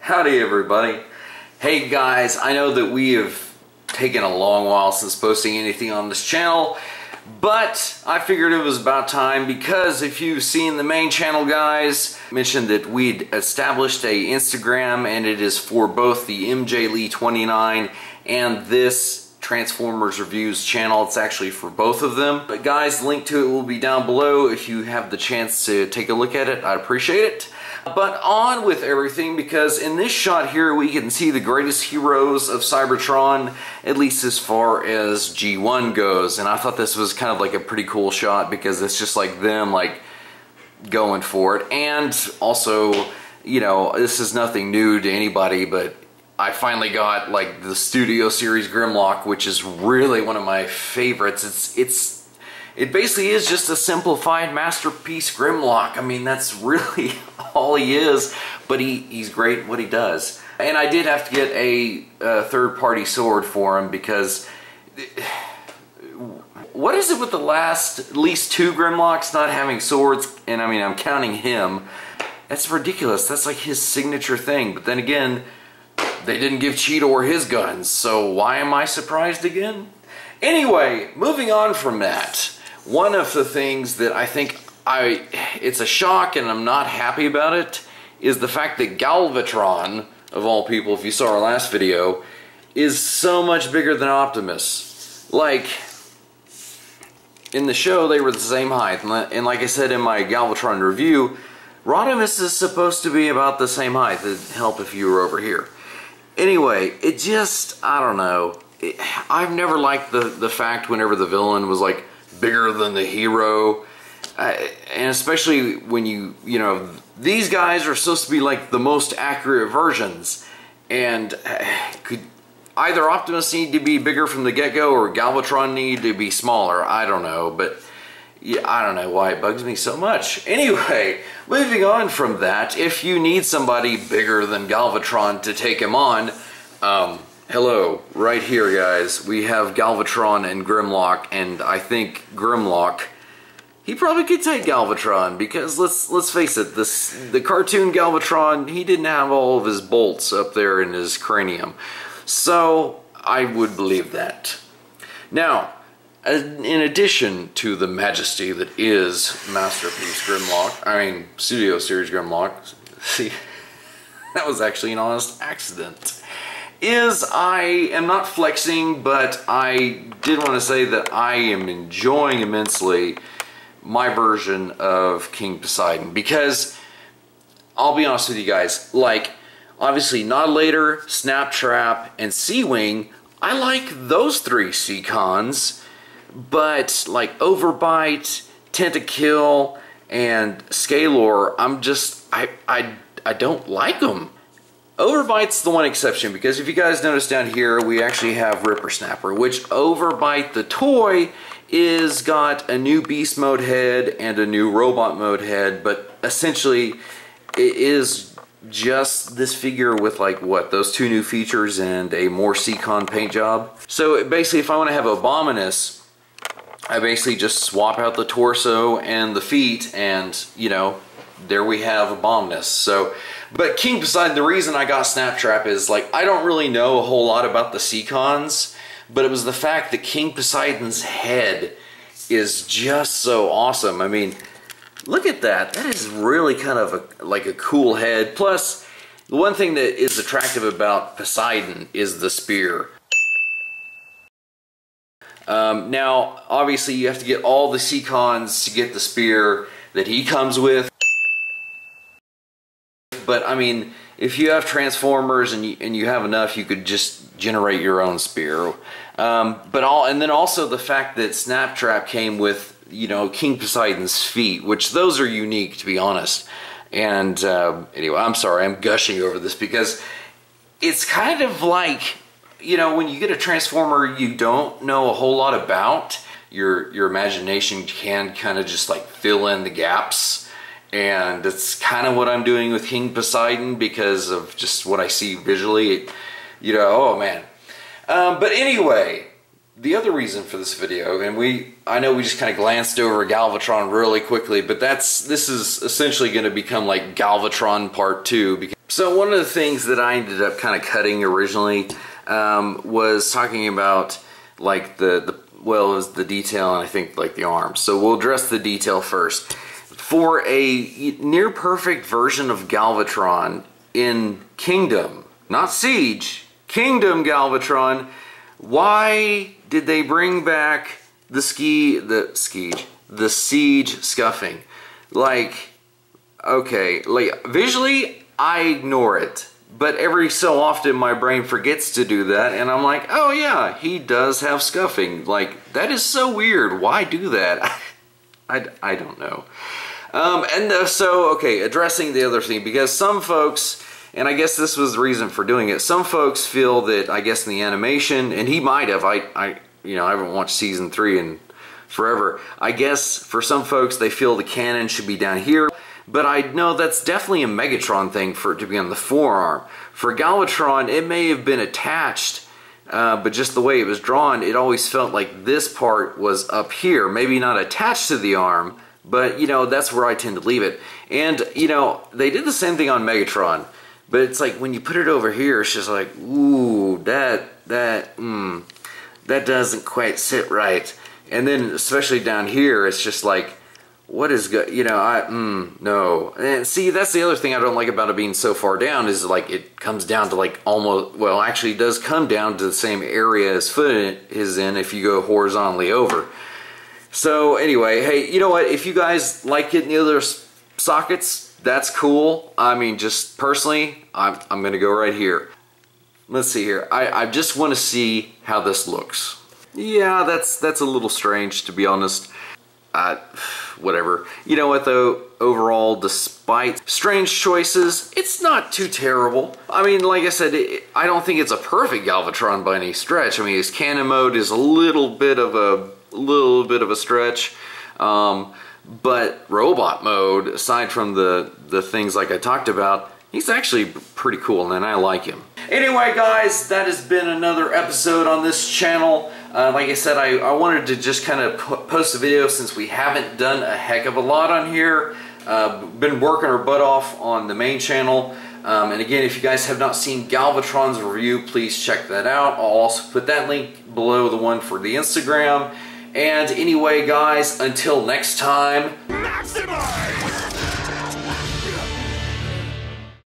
Howdy everybody. Hey guys, I know that we have taken a long while since posting anything on this channel, but I figured it was about time because if you've seen the main channel, guys, I mentioned that we'd established a Instagram and it is for both the MJ Lee 29 and this Transformers Reviews channel. It's actually for both of them. But guys, the link to it will be down below if you have the chance to take a look at it. I'd appreciate it. But on with everything, because in this shot here we can see the greatest heroes of Cybertron, at least as far as G1 goes. And I thought this was kind of like a pretty cool shot because it's just like them like going for it. And also, you know, this is nothing new to anybody, but I finally got like the Studio Series Grimlock, which is really one of my favorites. It basically is just a simplified Masterpiece Grimlock. I mean, that's really all he is, but he's great at what he does. And I did have to get a third-party sword for him because what is it with the last at least two Grimlocks not having swords? And I mean, I'm counting him. That's ridiculous. That's like his signature thing. But then again, they didn't give Cheetor his guns, so why am I surprised again? Anyway, moving on from that, one of the things that I think it's a shock and I'm not happy about it is the fact that Galvatron, of all people, if you saw our last video, is so much bigger than Optimus. Like, in the show they were the same height, and like I said in my Galvatron review, Rodimus is supposed to be about the same height. It'd help if you were over here. Anyway, it just, I don't know. I've never liked the fact whenever the villain was like bigger than the hero. And especially when you know, these guys are supposed to be like the most accurate versions. And could either Optimus need to be bigger from the get-go or Galvatron need to be smaller? I don't know, but yeah, I don't know why it bugs me so much. Anyway, moving on from that, if you need somebody bigger than Galvatron to take him on, hello, right here guys, we have Galvatron and Grimlock, and I think Grimlock, he probably could take Galvatron, because let's face it, the cartoon Galvatron, he didn't have all of his bolts up there in his cranium. So, I would believe that. Now, in addition to the majesty that is Masterpiece Grimlock, I mean, Studio Series Grimlock, see, that was actually an honest accident, I am not flexing, but I did want to say that I am enjoying immensely my version of King Poseidon, because I'll be honest with you guys, like, obviously Later, Snaptrap, and Sea-Wing, I like those three Seacons, but like Overbite, Tentakill, and Scalor, I don't like them. Overbite's the one exception, because if you guys notice down here, we actually have Ripper Snapper, which Overbite the toy is got a new Beast Mode head and a new Robot Mode head, but essentially it is just this figure with like, what, those two new features and a more Seacon paint job. So basically, if I want to have Abominus, I basically just swap out the torso and the feet, and you know, there we have Abominus. So, but King Poseidon, the reason I got Snaptrap is like, I don't really know a whole lot about the Seacons, but it was the fact that King Poseidon's head is just so awesome. I mean, look at that. That is really kind of like a cool head. Plus, the one thing that is attractive about Poseidon is the spear. Now, obviously, you have to get all the Seacons to get the spear that he comes with. But, I mean, if you have Transformers and you have enough, you could just generate your own spear. And then also the fact that Snaptrap came with, you know, King Poseidon's feet, which those are unique, to be honest. And, anyway, I'm sorry, I'm gushing over this because it's kind of like, you know, when you get a Transformer you don't know a whole lot about, your imagination can kind of just like fill in the gaps. And that's kind of what I'm doing with King Poseidon because of just what I see visually. You know, oh man. But anyway, the other reason for this video, and I know we just kind of glanced over Galvatron really quickly, but this is essentially going to become like Galvatron Part 2. So one of the things that I ended up kind of cutting originally was talking about like it was the detail and I think like the arms. So we'll address the detail first. For a near perfect version of Galvatron in Kingdom, not Siege, Kingdom Galvatron, why did they bring back the Siege scuffing? Like, okay, like visually I ignore it, but every so often my brain forgets to do that, and I'm like, oh yeah, he does have scuffing. Like, that is so weird. Why do that? I don't know. So, okay, addressing the other thing, because some folks, and I guess this was the reason for doing it, some folks feel that, I guess in the animation, and he might have, I haven't watched season 3 in forever. I guess for some folks, they feel the cannon should be down here, but I know that's definitely a Megatron thing for it to be on the forearm. For Galvatron, it may have been attached, but just the way it was drawn, it always felt like this part was up here, maybe not attached to the arm, but, you know, that's where I tend to leave it. And, you know, they did the same thing on Megatron. But it's like when you put it over here, it's just like, ooh, that doesn't quite sit right. And then especially down here, it's just like, what is good? You know, no. And see, that's the other thing I don't like about it being so far down is like it comes down to like almost, well, actually it does come down to the same area as foot is in if you go horizontally over. So anyway, hey, you know what? If you guys like getting the other sockets, that's cool. I mean, just personally, I'm gonna go right here. Let's see here. I just want to see how this looks. Yeah, that's a little strange, to be honest. Whatever. You know what though? Overall, despite strange choices, it's not too terrible. I mean, like I said, I don't think it's a perfect Galvatron by any stretch. I mean, his cannon mode is a little bit of a stretch. But robot mode, aside from the things like I talked about, he's actually pretty cool and I like him. Anyway guys, that has been another episode on this channel. Like I said, I wanted to just kind of post a video since we haven't done a heck of a lot on here. Been working our butt off on the main channel. And again, if you guys have not seen Galvatron's review, please check that out. I'll also put that link below the one for the Instagram. And anyway guys, until next time, Maxima!